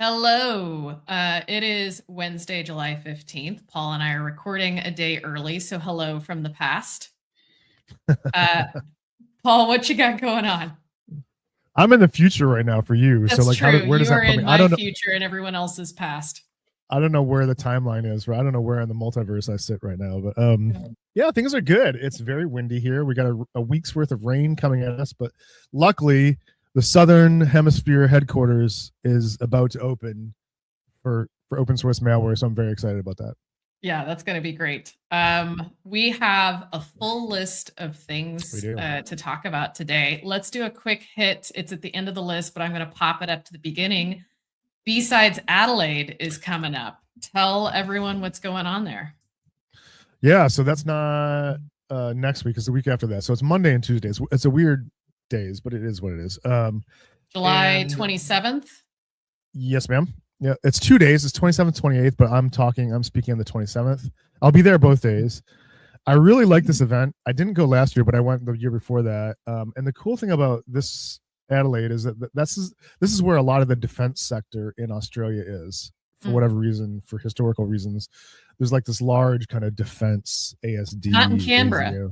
Hello. It is Wednesday, July 15th. Paul and I are recording a day early, so hello from the past. Paul, what you got going on? I'm in the future right now for you. That's so like, true. where does You that are put me? in I my don't know. future and everyone else's past. I don't know where the timeline is. Right? I don't know where in the multiverse I sit right now. But yeah, things are good. It's very windy here. We got a week's worth of rain coming at us, but luckily the Southern Hemisphere headquarters is about to open for open source malware. So I'm very excited about that. Yeah, that's going to be great. We have a full list of things to talk about today. Let's do a quick hit. It's at the end of the list, but I'm going to pop it up to the beginning. B-Sides Adelaide is coming up. Tell everyone what's going on there. Yeah, so that's not next week. It's the week after that. So it's Monday and Tuesdays. It's a weird days, but it is what it is. July 27th? Yes, ma'am. Yeah, it's 2 days. It's 27th, 28th, but I'm speaking on the 27th. I'll be there both days. I really like this event. I didn't go last year, but I went the year before that. And the cool thing about this Adelaide is that this is where a lot of the defense sector in Australia is, for whatever reason, for historical reasons. There's like this large kind of defense ASD. Not in Canberra.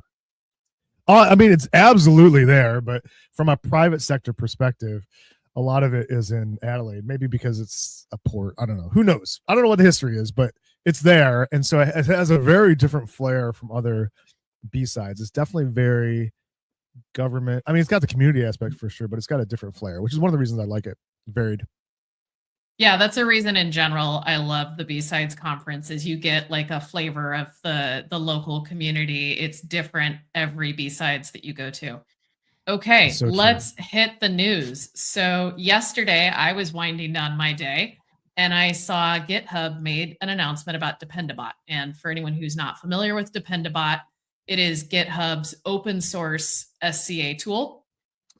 I mean, it's absolutely there, but from a private sector perspective, a lot of it is in Adelaide, maybe because it's a port. I don't know. Who knows? I don't know what the history is, but it's there. And so it has a very different flair from other B-sides. It's definitely very government. I mean, it's got the community aspect for sure, but it's got a different flair, which is one of the reasons I like it. Varied. Yeah, that's a reason in general I love the B-Sides conference is you get like a flavor of the local community. It's different every B-Sides that you go to. Okay, so let's hit the news. So yesterday I was winding down my day and I saw GitHub made an announcement about Dependabot. And for anyone who's not familiar with Dependabot, it is GitHub's open source SCA tool.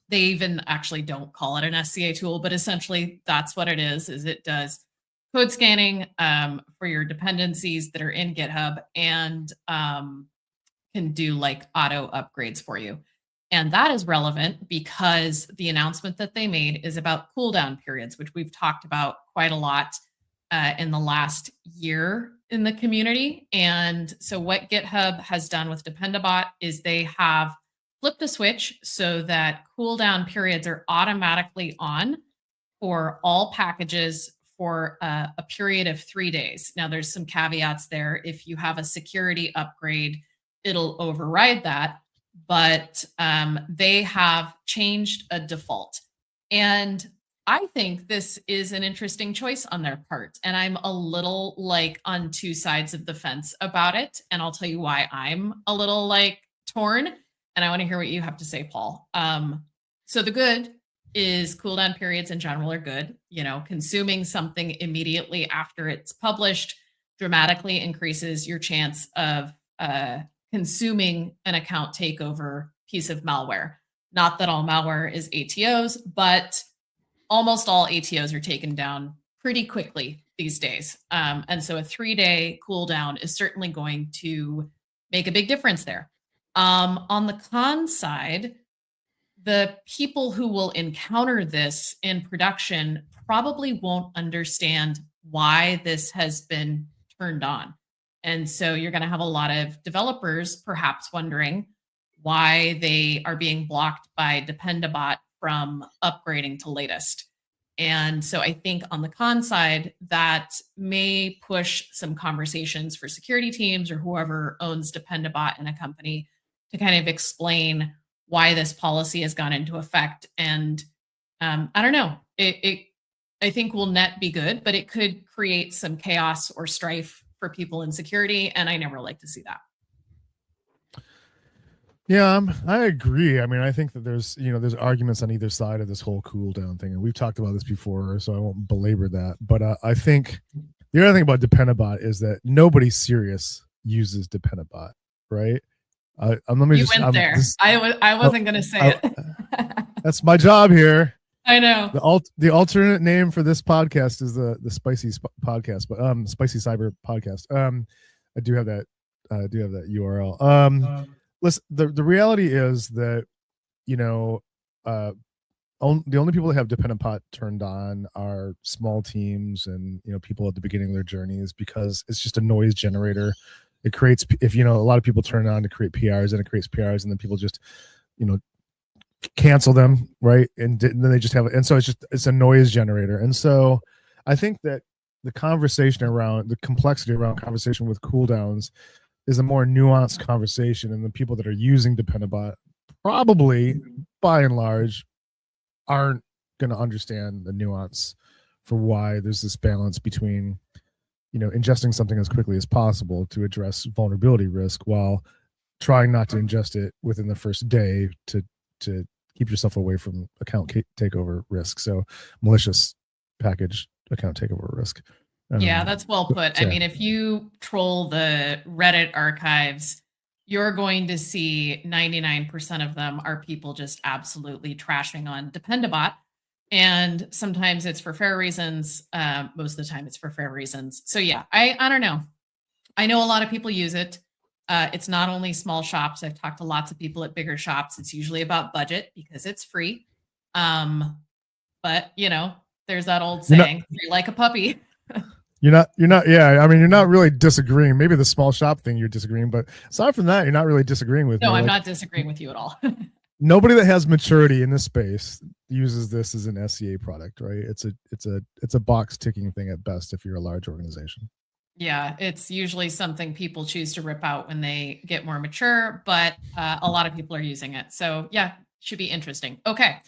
They even actually don't call it an SCA tool, but essentially that's what it is it does code scanning for your dependencies that are in GitHub and can do like auto upgrades for you. And that is relevant because the announcement that they made is about cooldown periods, which we've talked about quite a lot in the last year in the community. And so what GitHub has done with Dependabot is they have flipped the switch so that cooldown periods are automatically on for all packages for a period of 3 days. Now, there's some caveats there. If you have a security upgrade, it'll override that. But they have changed a default. And I think this is an interesting choice on their part. And I'm a little like on two sides of the fence about it. And I'll tell you why I'm a little like torn. And I want to hear what you have to say, Paul. So the good is cooldown periods in general are good. You know, consuming something immediately after it's published dramatically increases your chance of consuming an account takeover piece of malware. Not that all malware is ATOs, but almost all ATOs are taken down pretty quickly these days. And so a 3-day cooldown is certainly going to make a big difference there. On the con side, the people who will encounter this in production probably won't understand why this has been turned on. And so you're going to have a lot of developers perhaps wondering why they are being blocked by Dependabot from upgrading to latest. And so I think on the con side, that may push some conversations for security teams or whoever owns Dependabot in a company to kind of explain why this policy has gone into effect. And I don't know, I think will net be good, but it could create some chaos or strife for people in security. And I never like to see that. Yeah, I agree. I mean, I think that there's arguments on either side of this whole cooldown thing. And we've talked about this before, so I won't belabor that. But I think the other thing about Dependabot is that nobody serious uses Dependabot, right? I wasn't going to say it. That's my job here. I know. The alternate name for this podcast is the Spicy Podcast, but Spicy Cyber Podcast. I do have that URL. Listen, the reality is that the only people that have Dependabot turned on are small teams and people at the beginning of their journeys, because it's just a noise generator. It creates, if a lot of people turn it on to create PRs, and it creates PRs, and then people just cancel them, right? And then they just have it, and so it's a noise generator. And so I think that the complexity around conversation with cooldowns is a more nuanced conversation, and the people that are using Dependabot probably, by and large, aren't going to understand the nuance for why there's this balance between ingesting something as quickly as possible to address vulnerability risk, while trying not to ingest it within the first day to keep yourself away from account takeover risk. So malicious package account takeover risk. Yeah, that's well put. I mean, if you troll the Reddit archives, you're going to see 99% of them are people just absolutely trashing on Dependabot. And sometimes it's for fair reasons. Most of the time it's for fair reasons. So yeah, I don't know. I know a lot of people use it. It's not only small shops. I've talked to lots of people at bigger shops. It's usually about budget because it's free. But there's that old saying, free like a puppy. You're not. Yeah, I mean, you're not really disagreeing. Maybe the small shop thing you're disagreeing, but aside from that, you're not really disagreeing with me. No, I'm not disagreeing with you at all. Nobody that has maturity in this space uses this as an SCA product, right? It's a box ticking thing at best if you're a large organization. Yeah, it's usually something people choose to rip out when they get more mature, but a lot of people are using it. So yeah, should be interesting. Okay.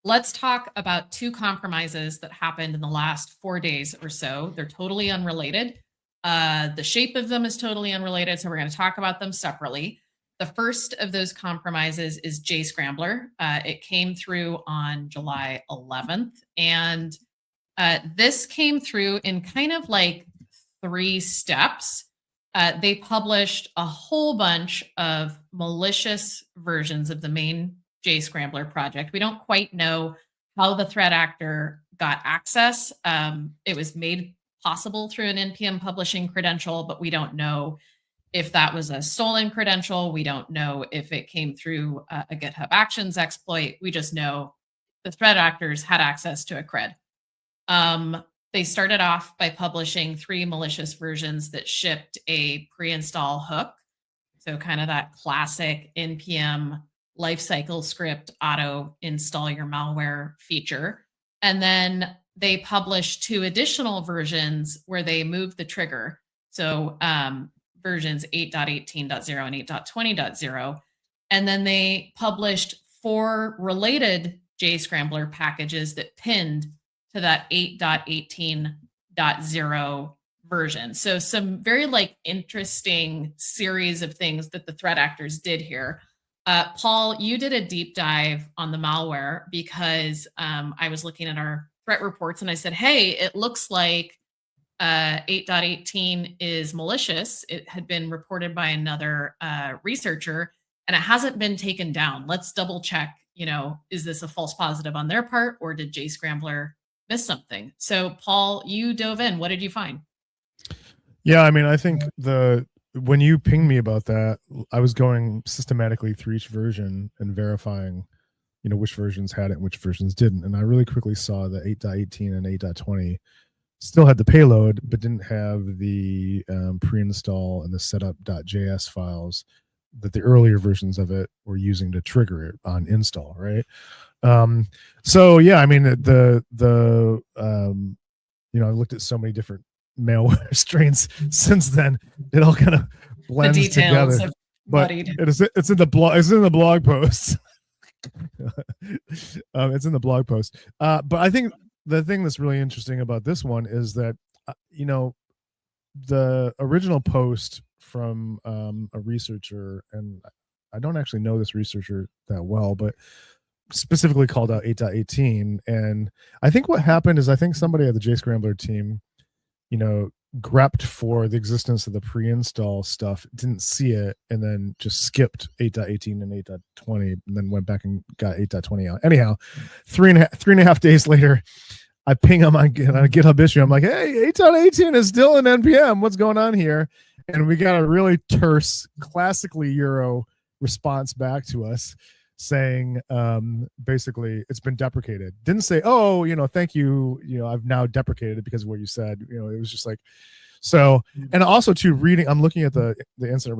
Let's talk about two compromises that happened in the last 4 days or so. They're totally unrelated. The shape of them is totally unrelated, so we're going to talk about them separately. The first of those compromises is JScrambler. It came through on July 11th, and this came through in kind of like 3 steps. They published a whole bunch of malicious versions of the main JScrambler project. We don't quite know how the threat actor got access. It was made possible through an NPM publishing credential, but we don't know if that was a stolen credential. We don't know if it came through a GitHub Actions exploit. We just know the threat actors had access to a cred. They started off by publishing 3 malicious versions that shipped a pre-install hook. So kind of that classic NPM lifecycle script auto install your malware feature. And then they published 2 additional versions where they moved the trigger. So versions 8.18.0 and 8.20.0. And then they published 4 related JScrambler packages that pinned to that 8.18.0 version. So some very interesting series of things that the threat actors did here. Paul, you did a deep dive on the malware because I was looking at our threat reports and I said, hey, it looks like 8.18 is malicious. It had been reported by another researcher and it hasn't been taken down. Let's double check, is this a false positive on their part or did JScrambler miss something? So Paul, you dove in. What did you find? Yeah, I mean, I think when you pinged me about that, I was going systematically through each version and verifying, which versions had it and which versions didn't. And I really quickly saw that 8.18 and 8.20 still had the payload, but didn't have the pre-install and the setup.js files that the earlier versions of it were using to trigger it on install, right? So yeah, I mean, I looked at so many different malware strains since then. It all kind of blends together. But it's in the blog. It's in the blog post. It's in the blog post. But I think the thing that's really interesting about this one is that the original post from a researcher, and I don't actually know this researcher that well, but specifically called out 8.18. And I think what happened is I think somebody at the JScrambler team grepped for the existence of the pre-install stuff, didn't see it, and then just skipped 8.18 and 8.20 and then went back and got 8.20 out. Anyhow, 3.5 days later, I ping him on a GitHub issue. I'm like, hey, 8.18 is still in NPM. What's going on here? And we got a really terse, classically Euro response back to us saying basically it's been deprecated. Didn't say, oh, thank you, I've now deprecated it because of what you said. It was just like, so. And also too, I'm looking at the incident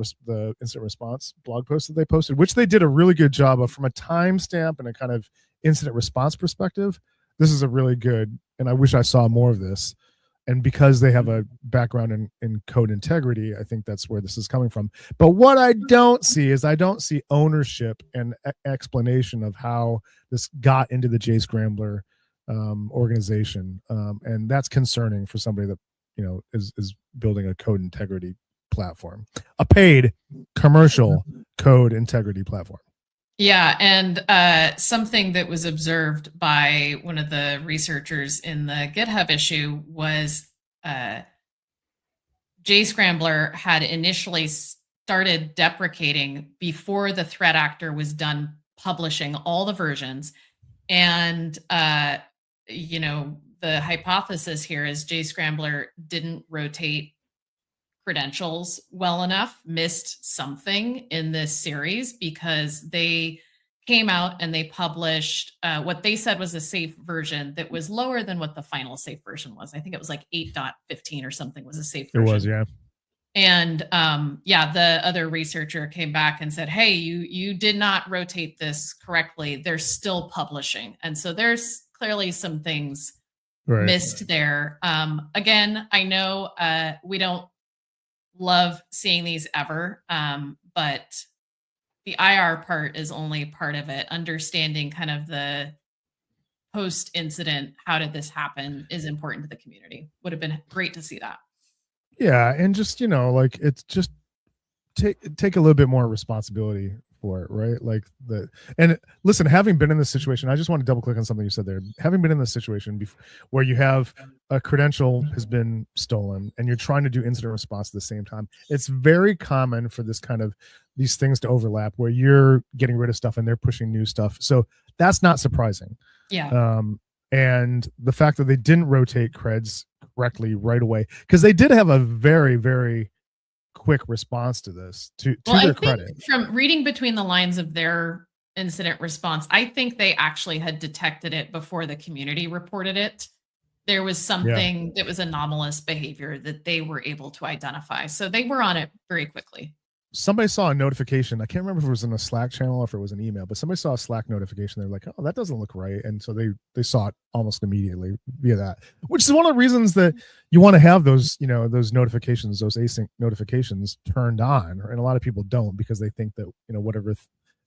response blog post that they posted, which they did a really good job of from a timestamp and a kind of incident response perspective. This is a really good, and I wish I saw more of this. And because they have a background in code integrity, I think that's where this is coming from. But what I don't see is ownership and explanation of how this got into the JScrambler organization. And that's concerning for somebody that, is building a code integrity platform, a paid commercial code integrity platform. Yeah, and something that was observed by one of the researchers in the GitHub issue was JScrambler had initially started deprecating before the threat actor was done publishing all the versions. And, the hypothesis here is JScrambler didn't rotate credentials well enough, missed something in this series, because they came out and they published what they said was a safe version that was lower than what the final safe version was. I think it was like 8.15 or something was a safe version. It was, yeah. And the other researcher came back and said, hey, you did not rotate this correctly. They're still publishing. And so there's clearly some things missed there. Again, I know we don't love seeing these ever, but the IR part is only part of it. Understanding kind of the post-incident, how did this happen, is important to the community. Would have been great to see that. Yeah, and just it's just take a little bit more responsibility for it, right? And listen, having been in this situation, I just want to double click on something you said there. Having been in this situation where you have a credential has been stolen and you're trying to do incident response at the same time, it's very common for these things to overlap where you're getting rid of stuff and they're pushing new stuff. So that's not surprising. Yeah. And the fact that they didn't rotate creds correctly right away, because they did have a very, very quick response to this, to their credit. From reading between the lines of their incident response, I think they actually had detected it before the community reported it. There was something that was anomalous behavior that they were able to identify. So they were on it very quickly. Somebody saw a notification. I can't remember if it was in a Slack channel or if it was an email, but somebody saw a Slack notification. They're like, oh, that doesn't look right. And so they saw it almost immediately via that, which is one of the reasons that you want to have those, those notifications, those async notifications turned on. And a lot of people don't, because they think that, whatever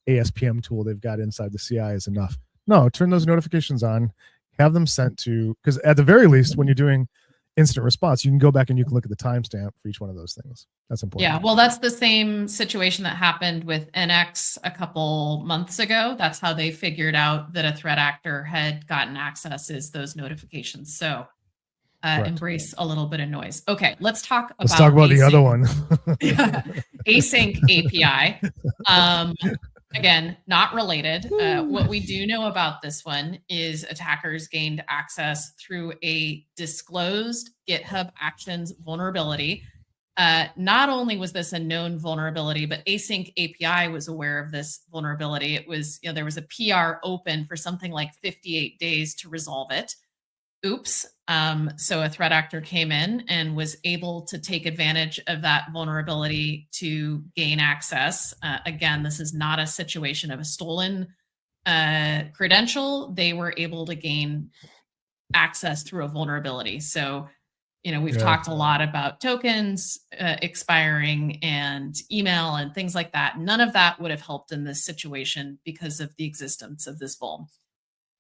ASPM tool they've got inside the CI is enough. No, turn those notifications on, have them sent to, because at the very least, when you're doing incident response, you can go back and you can look at the timestamp for each one of those things. That's important. Yeah, well, that's the same situation that happened with NX a couple months ago. That's how they figured out that a threat actor had gotten access, is those notifications. So embrace a little bit of noise. Okay, let's talk about the other one. Async API. Again, not related. What we do know about this one is attackers gained access through a disclosed GitHub Actions vulnerability. Not only was this a known vulnerability, but AsyncAPI was aware of this vulnerability. It was, there was a PR open for something like 58 days to resolve it. Oops. So a threat actor came in and was able to take advantage of that vulnerability to gain access. Again, this is not a situation of a stolen credential. They were able to gain access through a vulnerability. So, we've talked a lot about tokens expiring and email and things like that. None of that would have helped in this situation because of the existence of this vuln.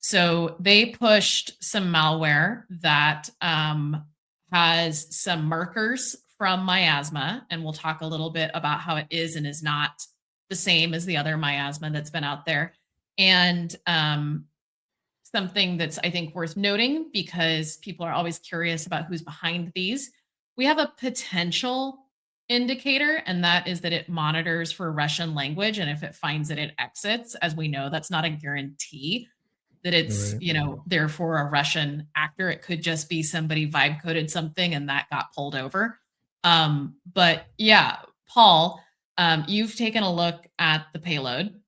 So they pushed some malware that has some markers from Miasma, and we'll talk a little bit about how it is and is not the same as the other Miasma that's been out there. And something that's, I think, worth noting, because people are always curious about who's behind these. We have a potential indicator, and that is that it monitors for Russian language. And if it finds it, it exits. As we know, that's not a guarantee that it's, therefore a Russian actor. It could just be somebody vibe coded something and that got pulled over. But yeah, Paul, you've taken a look at the payload.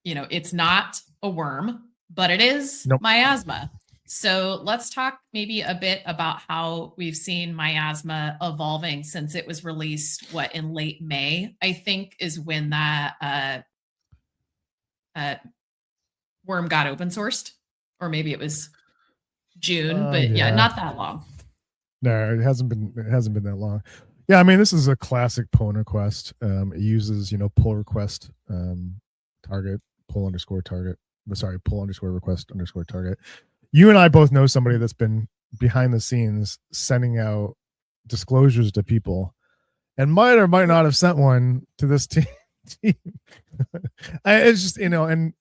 it's not a worm, but it is Nope. Miasma. So let's talk maybe a bit about how we've seen Miasma evolving since it was released, in late May, I think, is when that worm got open sourced, or maybe it was June, but yeah, not that long. No, it hasn't been that long. Yeah, I mean, this is a classic pull request. It uses, pull request target, pull underscore target. Sorry, pull underscore request underscore target. You and I both know somebody that's been behind the scenes sending out disclosures to people, and might or might not have sent one to this team. It's just, and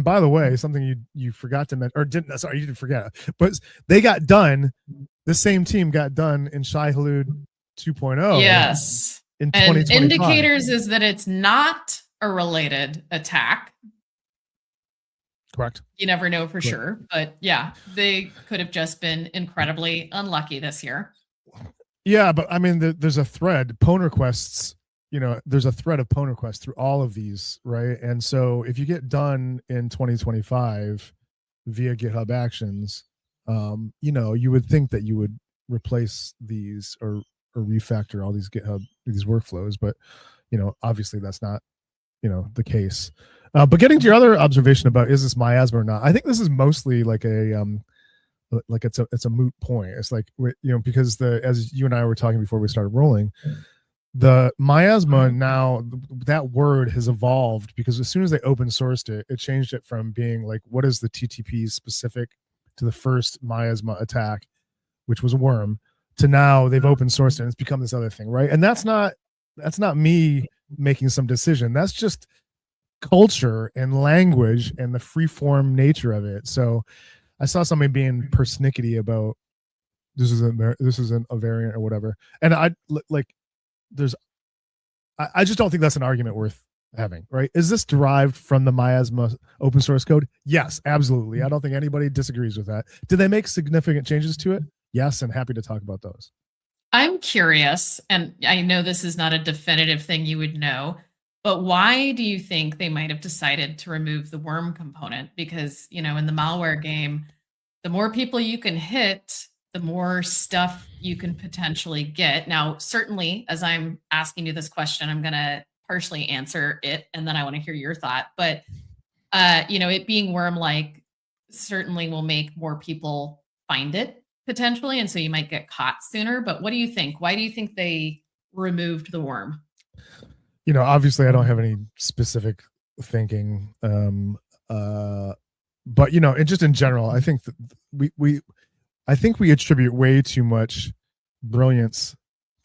by the way, something you forgot to mention, or didn't. Sorry, you didn't forget, but they got done. The same team got done in Shai-Hulud 2.0. Yes. In and 2025. Indicators is that it's not a related attack. Correct. You never know for sure, but yeah, they could have just been incredibly unlucky this year. Yeah, but I mean, there's a thread, pwn requests. There's a thread of pwn requests through all of these, right? And so if you get done in 2025 via GitHub Actions, you would think that you would replace these or refactor all these these workflows, but obviously that's not the case. But getting to your other observation about is this Miasma or not, I think this is mostly like a it's a moot point. It's like because as you and I were talking before we started rolling, the Miasma now, that word has evolved because as soon as they open sourced it, it changed it from being like what is the TTP specific to the first Miasma attack, which was a worm, to now they've open sourced it and it's become this other thing, right? And that's not me making some decision. That's just culture and language and the free form nature of it. So I saw somebody being persnickety about this isn't a variant or whatever, and I just don't think that's an argument worth having, right? Is this derived from the Miasma open source code? Yes, absolutely. I don't think anybody disagrees with that. Did they make significant changes to it? Yes, and happy to talk about those. I'm curious, and I know this is not a definitive thing you would know, but why do you think they might have decided to remove the worm component? Because, in the malware game, the more people you can hit, the more stuff you can potentially get. Now, certainly, as I'm asking you this question, I'm going to partially answer it, and then I want to hear your thought. But, it being worm-like certainly will make more people find it potentially, and so you might get caught sooner. But what do you think? Why do you think they removed the worm? Obviously I don't have any specific thinking, but and just in general, I think that we attribute way too much brilliance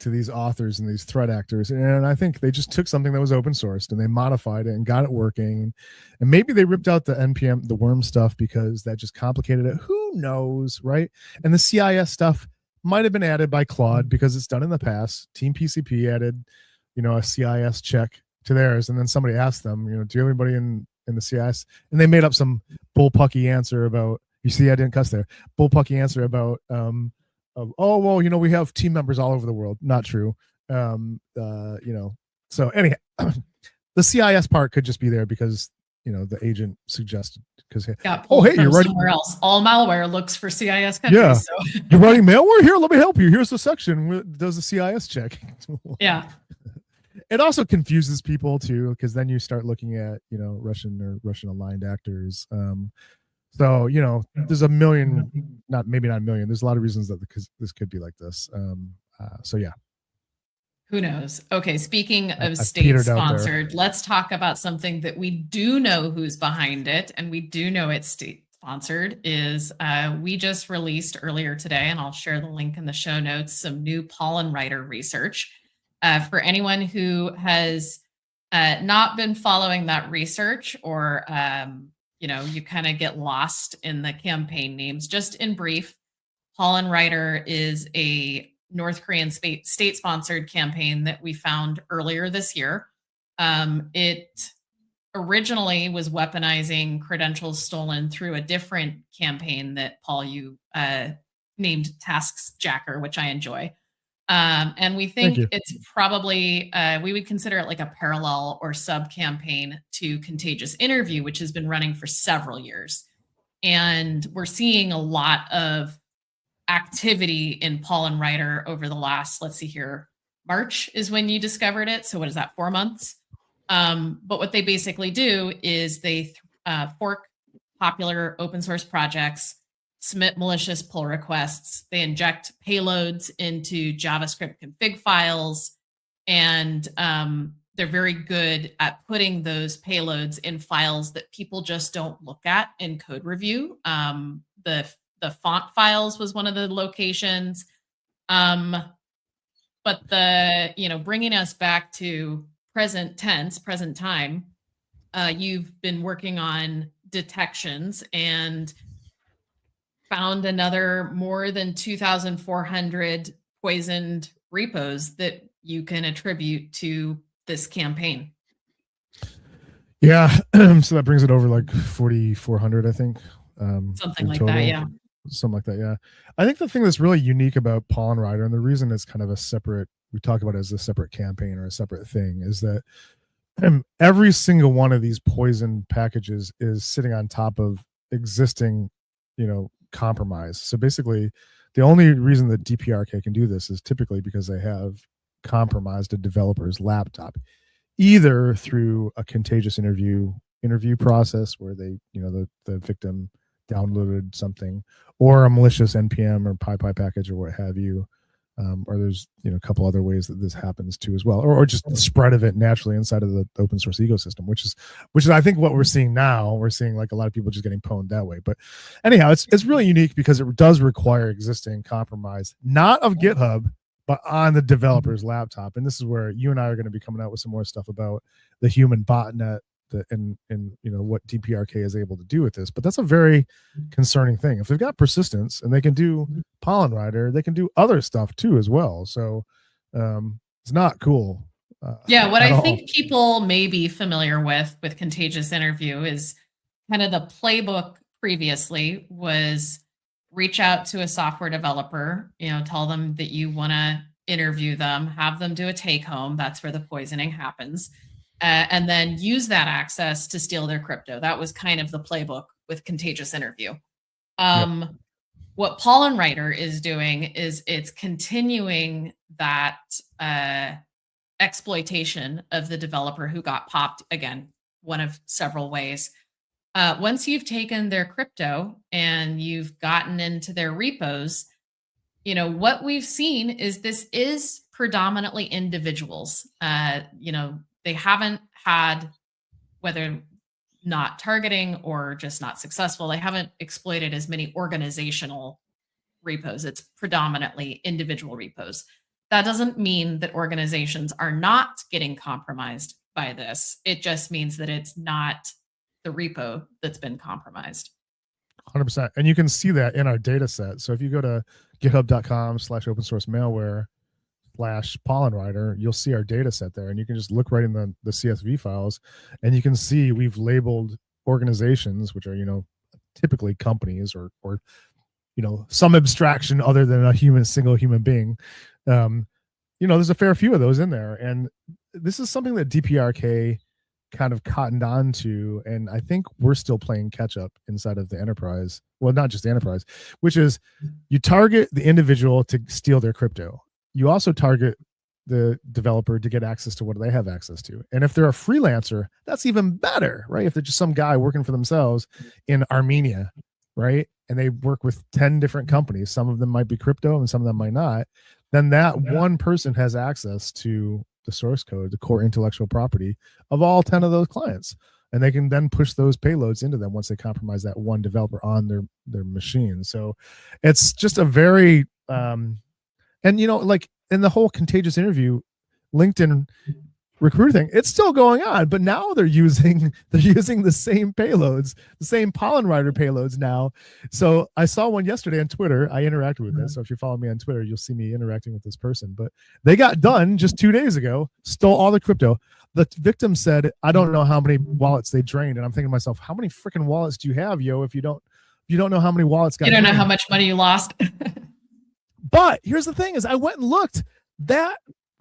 to these authors and these threat actors, and I think they just took something that was open sourced and they modified it and got it working, and maybe they ripped out the npm, the worm stuff, because that just complicated it. Who knows, right? And the CIS stuff might have been added by Claude because it's done in the past. Team PCP added a CIS check to theirs, and then somebody asked them, do you have anybody in the CIS? And they made up some bullpucky answer about, you see, I didn't cuss there, bullpucky answer about oh well, we have team members all over the world. Not true. So anyhow, the CIS part could just be there because the agent suggested, because hey, you're writing somewhere else. All malware looks for CIS countries. Yeah, so. You're writing malware here. Let me help you. Here's the section that does the CIS check. Yeah. It also confuses people too, because then you start looking at Russian or Russian aligned actors. So there's a million, maybe not a million. There's a lot of reasons that this could be like this. So yeah. Who knows? Okay, speaking of state sponsored, let's talk about something that we do know who's behind it, and we do know it's state sponsored. Is we just released earlier today, and I'll share the link in the show notes, some new pollen writer research. For anyone who has not been following that research, or you kind of get lost in the campaign names, just in brief, pollen writer is a North Korean state-sponsored campaign that we found earlier this year. It originally was weaponizing credentials stolen through a different campaign that, Paul, you named Tasks Jacker, which I enjoy. And we think it's probably, we would consider it like a parallel or sub campaign to Contagious Interview, which has been running for several years. And we're seeing a lot of activity in Pollen Writer over the last, let's see here, March is when you discovered it. So what is that, 4 months? But what they basically do is they fork popular open source projects, submit malicious pull requests, they inject payloads into JavaScript config files, and they're very good at putting those payloads in files that people just don't look at in code review. The font files was one of the locations. But bringing us back to present tense, present time, you've been working on detections and found another more than 2,400 poisoned repos that you can attribute to this campaign. Yeah, so that brings it over like 4,400, I think. Something like that, yeah. Something like that, yeah. I think the thing that's really unique about Pollen Writer, and the reason it's kind of a separate, we talk about it as a separate campaign or a separate thing, is that every single one of these poison packages is sitting on top of existing, compromise. So basically, the only reason that DPRK can do this is typically because they have compromised a developer's laptop, either through a contagious interview process where they, the victim downloaded something, or a malicious npm or PyPy package or what have you. Or there's a couple other ways that this happens too as well, or just the spread of it naturally inside of the open source ecosystem, which is I think what we're seeing now. We're seeing like a lot of people just getting pwned that way. But anyhow, it's really unique because it does require existing compromise, not of GitHub, but on the developer's laptop. And this is where you and I are going to be coming out with some more stuff about the human botnet and what DPRK is able to do with this. But that's a very concerning thing. If they've got persistence and they can do Pollen Writer, they can do other stuff too as well. So it's not cool. What I think people may be familiar with Contagious Interview is kind of the playbook previously was reach out to a software developer, tell them that you want to interview them, have them do a take home. That's where the poisoning happens. And then use that access to steal their crypto. That was kind of the playbook with Contagious Interview. What Pollen Writer is doing is it's continuing that exploitation of the developer who got popped, again, one of several ways. Once you've taken their crypto and you've gotten into their repos, what we've seen is this is predominantly individuals. They haven't had, whether not targeting or just not successful, they haven't exploited as many organizational repos. It's predominantly individual repos. That doesn't mean that organizations are not getting compromised by this. It just means that it's not the repo that's been compromised. 100%. And you can see that in our data set. So if you go to github.com/opensourcemalware /Pollen Writer, you'll see our data set there, and you can just look right in the CSV files, and you can see we've labeled organizations, which are typically companies or some abstraction other than a single human being. There's a fair few of those in there, and this is something that DPRK kind of cottoned on to, and I think we're still playing catch up inside of the enterprise. Well, not just the enterprise, which is you target the individual to steal their crypto. You also target the developer to get access to what they have access to. And if they're a freelancer, that's even better, right? If they're just some guy working for themselves in Armenia, right? And they work with 10 different companies, some of them might be crypto and some of them might not, then that one person has access to the source code, the core intellectual property of all 10 of those clients. And they can then push those payloads into them once they compromise that one developer on their machine. So it's just a very, and like in the whole Contagious Interview LinkedIn recruiter thing, it's still going on, but now they're using the same payloads, the same Pollen Writer payloads now. So I saw one yesterday on Twitter. I interacted with this. So if you follow me on Twitter, you'll see me interacting with this person. But they got done just 2 days ago, stole all the crypto. The victim said, I don't know how many wallets they drained. And I'm thinking to myself, how many freaking wallets do you have, yo, if you don't know how many wallets got You don't drained? know how much money you lost. But here's the thing is I went and looked. that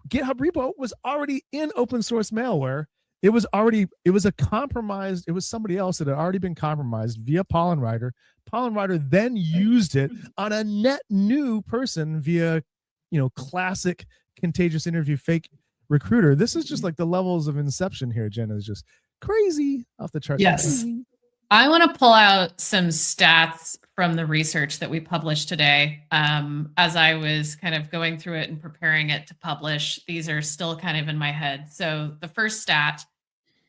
GitHub repo was already in open source malware. It was a compromised, it was somebody else that had already been compromised via Pollen Rider. Pollen Rider then used it on a net new person via, classic contagious interview fake recruiter. This is just like the levels of inception here, Jenna, is just crazy off the charts. Yes. Crazy. I want to pull out some stats from the research that we published today. As I was kind of going through it and preparing it to publish, these are still kind of in my head. So the first stat,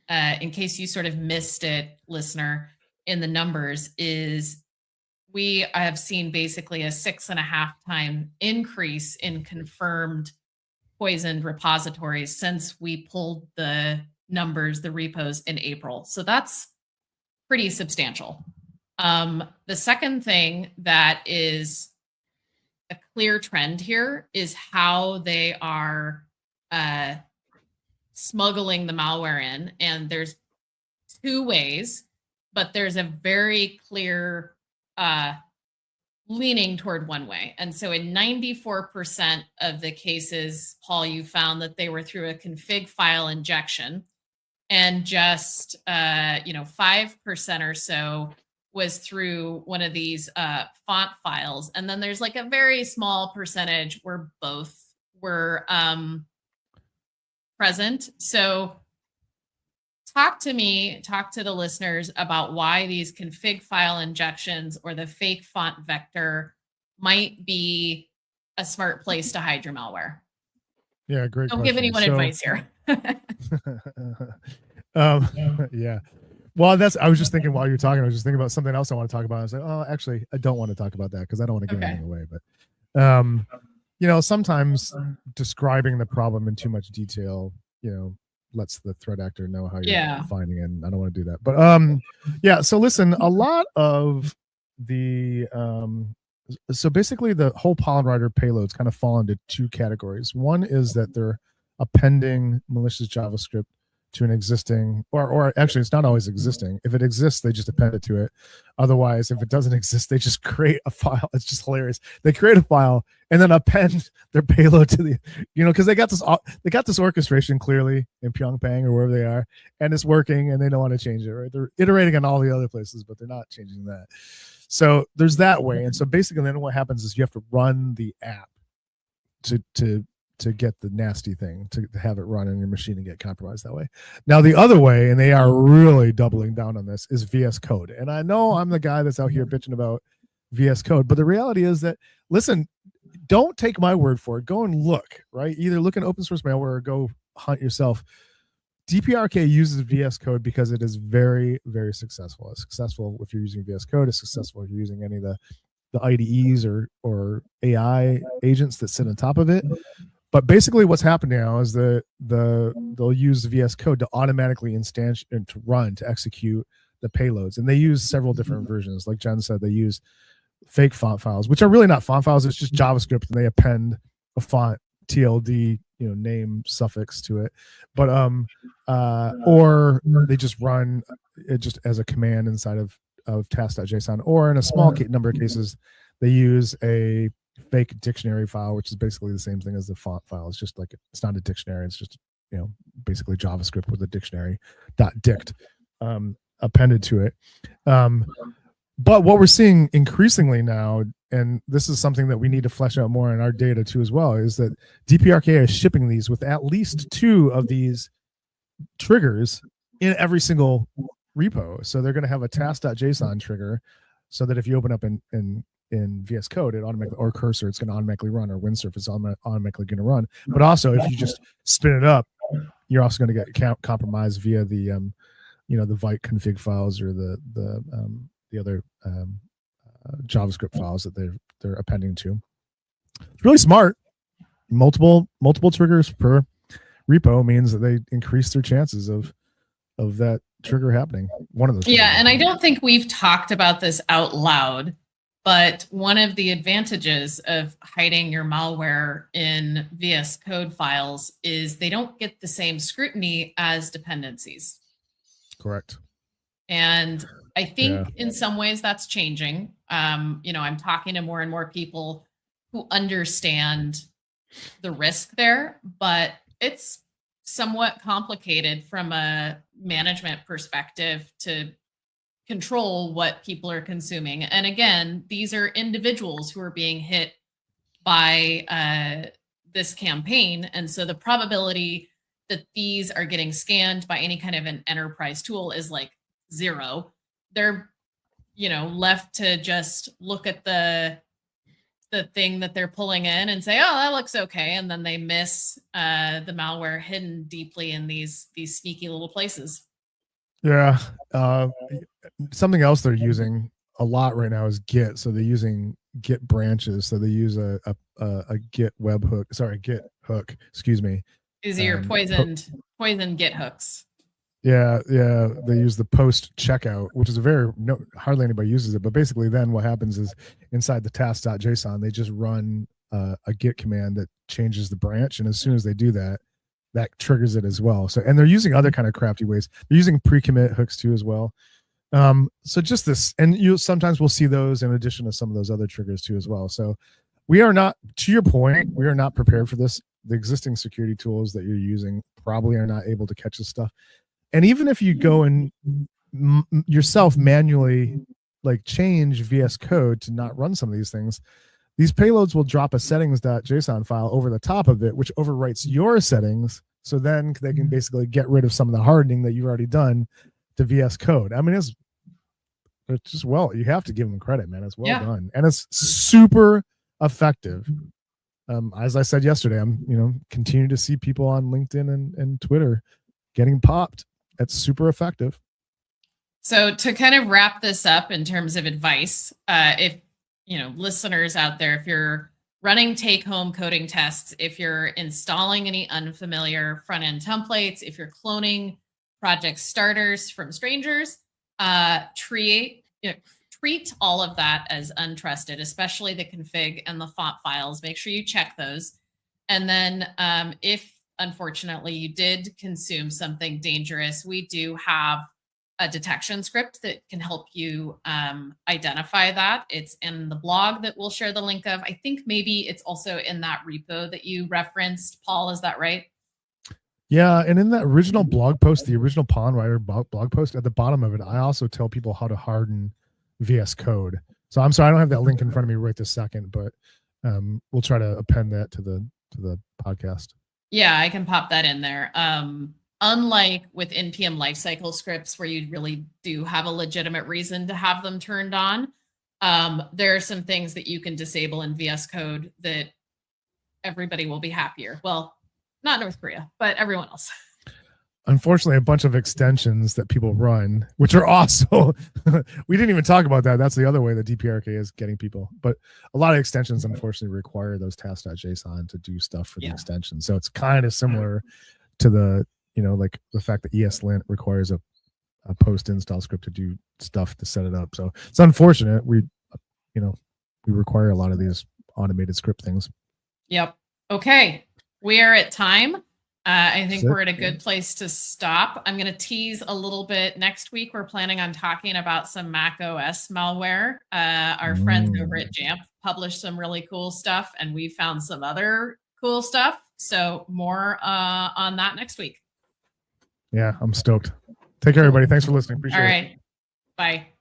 in case you sort of missed it, listener, in the numbers, is we have seen basically a 6.5 time increase in confirmed poisoned repositories since we pulled the numbers, the repos in April. So that's pretty substantial. The second thing that is a clear trend here is how they are smuggling the malware in. And there's two ways, but there's a very clear leaning toward one way. And so in 94% of the cases, Paul, you found that they were through a config file injection, and just 5% or so was through one of these font files. And then there's like a very small percentage where both were present. So talk to the listeners about why these config file injections or the fake font vector might be a smart place to hide your malware. Yeah, great. Don't give anyone advice here. Yeah. Well, I was just thinking while you're talking, I was just thinking about something else I want to talk about. I was like, oh, actually, I don't want to talk about that because I don't want to give anything away. But, sometimes describing the problem in too much detail, lets the threat actor know how you're finding it. And I don't want to do that. But, so listen, a lot of the, so basically the whole Pollen Rider payloads kind of fall into two categories. One is that they're appending malicious JavaScript to an existing, or actually it's not always existing. If it exists, they just append it to it. Otherwise, if it doesn't exist, they just create a file. It's just hilarious. They create a file and then append their payload to the, because they got this orchestration clearly in Pyongyang or wherever they are, and it's working, and they don't want to change it. Right? They're iterating on all the other places, but they're not changing that. So there's that way. And so basically, then what happens is you have to run the app to get the nasty thing, to have it run on your machine and get compromised that way. Now, the other way, and they are really doubling down on this, is VS Code. And I know I'm the guy that's out here bitching about VS Code, but the reality is that, listen, don't take my word for it. Go and look, right? Either look in open source malware or go hunt yourself. DPRK uses VS Code because it is very, very successful. It's successful if you're using VS Code. It's successful if you're using any of the IDEs or AI agents that sit on top of it. But basically what's happening now is they'll use VS Code to automatically instantiate and to execute the payloads. And they use several different versions. Like Jen said, they use fake font files, which are really not font files. It's just JavaScript, and they append a font TLD, name suffix to it. But or they just run it just as a command inside of task.json, or in a small number of cases, they use a fake dictionary file, which is basically the same thing as the font file. It's just like, it's not a dictionary. It's just, basically JavaScript with a dictionary.dict appended to it. But what we're seeing increasingly now, and this is something that we need to flesh out more in our data too as well, is that DPRK is shipping these with at least 2 of these triggers in every single repo. So they're going to have a task.json trigger, so that if you open up in VS Code, it automatically, or cursor, it's going to automatically run, or windsurf is automatically going to run. But also, if you just spin it up, you're also going to get compromised via the the Vite config files or the other JavaScript files that they're appending to. It's really smart. Multiple triggers per repo means that they increase their chances of that trigger happening. One of those. Yeah, and I don't think we've talked about this out loud, but one of the advantages of hiding your malware in VS Code files is they don't get the same scrutiny as dependencies. Correct. And I think in some ways that's changing. I'm talking to more and more people who understand the risk there, but it's somewhat complicated from a management perspective to control what people are consuming. And again, these are individuals who are being hit by this campaign. And so the probability that these are getting scanned by any kind of an enterprise tool is like zero. They're, left to just look at the thing that they're pulling in and say, oh, that looks okay. And then they miss the malware hidden deeply in these sneaky little places. Yeah. Something else they're using a lot right now is Git. So they're using Git branches. So they use a Git Git hook, excuse me. These are your poison Git hooks. Yeah. They use the post checkout, which is hardly anybody uses it. But basically then what happens is inside the task.json, they just run a Git command that changes the branch. And as soon as they do that, that triggers it as well. So, and they're using other kind of crafty ways. They're using pre-commit hooks too as well. So just this, and sometimes we'll see those in addition to some of those other triggers too as well. So we are not, to your point, we are not prepared for this. The existing security tools that you're using probably are not able to catch this stuff. And even if you go and yourself manually like change VS Code to not run some of these things, these payloads will drop a settings.json file over the top of it, which overwrites your settings. So then they can basically get rid of some of the hardening that you've already done to VS Code. I mean, it's just, you have to give them credit, man. It's well done. And it's super effective. As I said yesterday, I'm, continue to see people on LinkedIn and Twitter getting popped. It's super effective. So to kind of wrap this up in terms of advice, if listeners out there, if you're running take-home coding tests, if you're installing any unfamiliar front-end templates, if you're cloning project starters from strangers, treat all of that as untrusted, especially the config and the font files. Make sure you check those. And then if unfortunately you did consume something dangerous, we do have a detection script that can help you identify that. It's in the blog that we'll share the link of. I think maybe it's also in that repo that you referenced, Paul. Is that right? Yeah, and in that original blog post, the original Pond Writer blog post, at the bottom of it, I also tell people how to harden VS Code. So I'm sorry, I don't have that link in front of me right this second, but we'll try to append that to the podcast. Yeah, I can pop that in there. Unlike with NPM lifecycle scripts, where you really do have a legitimate reason to have them turned on, there are some things that you can disable in VS Code that everybody will be happier. Well, not North Korea, but everyone else. Unfortunately, a bunch of extensions that people run, which are also, we didn't even talk about that. That's the other way that DPRK is getting people. But a lot of extensions, unfortunately, require those tasks.json to do stuff for the extension. So it's kind of similar to the, like the fact that ESLint requires a post install script to do stuff to set it up. So it's unfortunate. We require a lot of these automated script things. Yep. Okay. We are at time. I think we're at a good place to stop. I'm going to tease a little bit. Next week, we're planning on talking about some Mac OS malware. Our friends over at Jamf published some really cool stuff, and we found some other cool stuff. So more on that next week. Yeah, I'm stoked. Take care, everybody. Thanks for listening. Appreciate it. All right. Bye.